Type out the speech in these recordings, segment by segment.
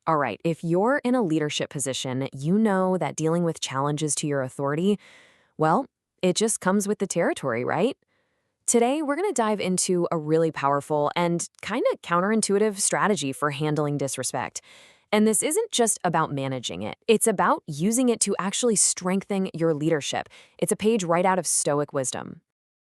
All right, if you're in a leadership position, you know that dealing with challenges to your authority, well, it just comes with the territory, right? Today, we're going to dive into a really powerful and kind of counterintuitive strategy for handling disrespect. And this isn't just about managing it, it's about using it to actually strengthen your leadership. It's a page right out of Stoic wisdom.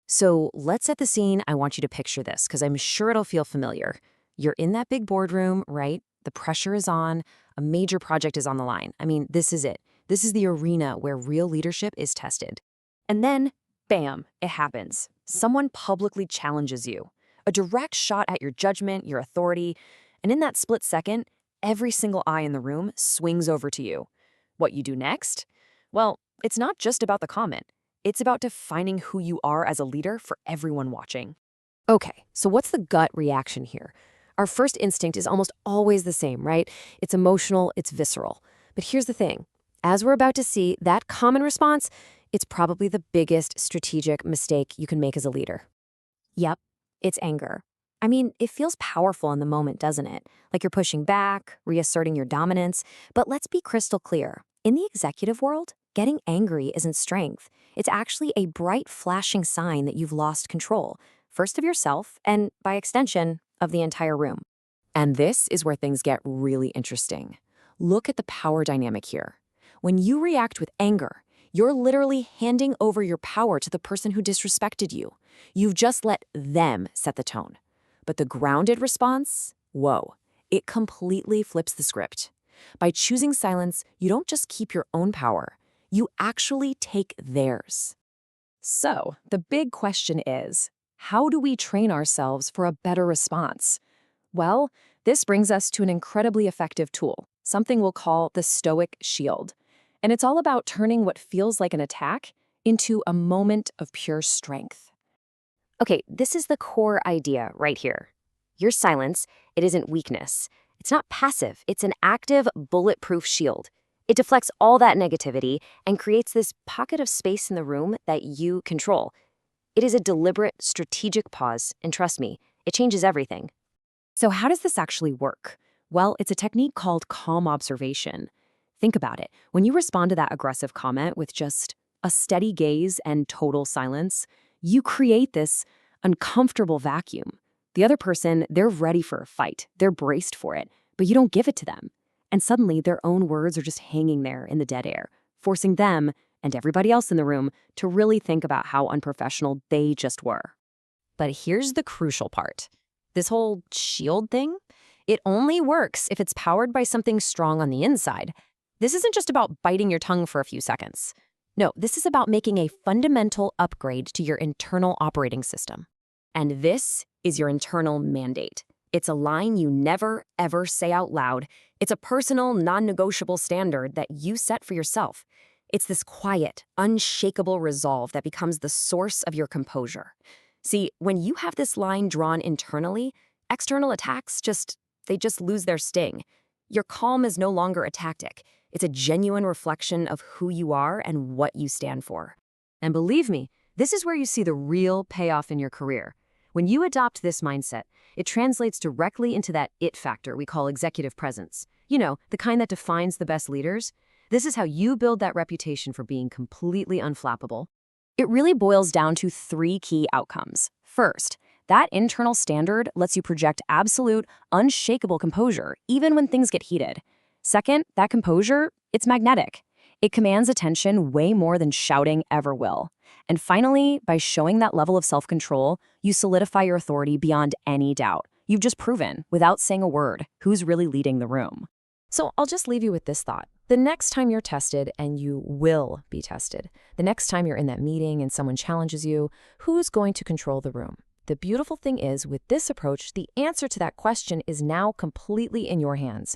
So let's set the scene. I want you to picture this because I'm sure it'll feel familiar. You're in that big boardroom, right? The pressure is on, a major project is on the line. I mean, this is it. This is the arena where real leadership is tested. And then, bam, it happens. Someone publicly challenges you. A direct shot at your judgment, your authority, and in that split second, every single eye in the room swings over to you. What you do next? Well, it's not just about the comment. It's about defining who you are as a leader for everyone watching. Okay, so what's the gut reaction here? Our first instinct is almost always the same, right? It's emotional, it's visceral. But here's the thing. As we're about to see, that common response, it's probably the biggest strategic mistake you can make as a leader. Yep, it's anger. I mean, it feels powerful in the moment, doesn't it? Like you're pushing back, reasserting your dominance. But let's be crystal clear. In the executive world, getting angry isn't strength. It's actually a bright, flashing sign that you've lost control, first of yourself, and by extension, of the entire room. And this is where things get really interesting. Look at the power dynamic here. When you react with anger, you're literally handing over your power to the person who disrespected you. You've just let them set the tone. But the grounded response, whoa, it completely flips the script. By choosing silence, you don't just keep your own power, you actually take theirs. So, the big question is, how do we train ourselves for a better response? Well, this brings us to an incredibly effective tool, something we'll call the Stoic shield. And it's all about turning what feels like an attack into a moment of pure strength. Okay, this is the core idea right here. Your silence, it isn't weakness. It's not passive. It's an active, bulletproof shield. It deflects all that negativity and creates this pocket of space in the room that you control. It is a deliberate, strategic pause, and trust me, it changes everything. So how does this actually work? Well, it's a technique called calm observation. Think about it. When you respond to that aggressive comment with just a steady gaze and total silence, you create this uncomfortable vacuum. The other person, they're ready for a fight. They're braced for it, but you don't give it to them. And suddenly, their own words are just hanging there in the dead air, forcing them and everybody else in the room to really think about how unprofessional they just were. But here's the crucial part. This whole shield thing, it only works if it's powered by something strong on the inside. This isn't just about biting your tongue for a few seconds. No, this is about making a fundamental upgrade to your internal operating system. And this is your internal mandate. It's a line you never, ever say out loud. It's a personal, non-negotiable standard that you set for yourself. It's this quiet, unshakable resolve that becomes the source of your composure. See, when you have this line drawn internally, external attacks they just lose their sting. Your calm is no longer a tactic. It's a genuine reflection of who you are and what you stand for. And believe me, this is where you see the real payoff in your career. When you adopt this mindset, it translates directly into that it factor we call executive presence. You know, the kind that defines the best leaders. This is how you build that reputation for being completely unflappable. It really boils down to three key outcomes. First, that internal standard lets you project absolute, unshakable composure, even when things get heated. Second, that composure, it's magnetic. It commands attention way more than shouting ever will. And finally, by showing that level of self-control, you solidify your authority beyond any doubt. You've just proven, without saying a word, who's really leading the room. So I'll just leave you with this thought. The next time you're tested, and you will be tested, the next time you're in that meeting and someone challenges you, who's going to control the room? The beautiful thing is, with this approach, the answer to that question is now completely in your hands.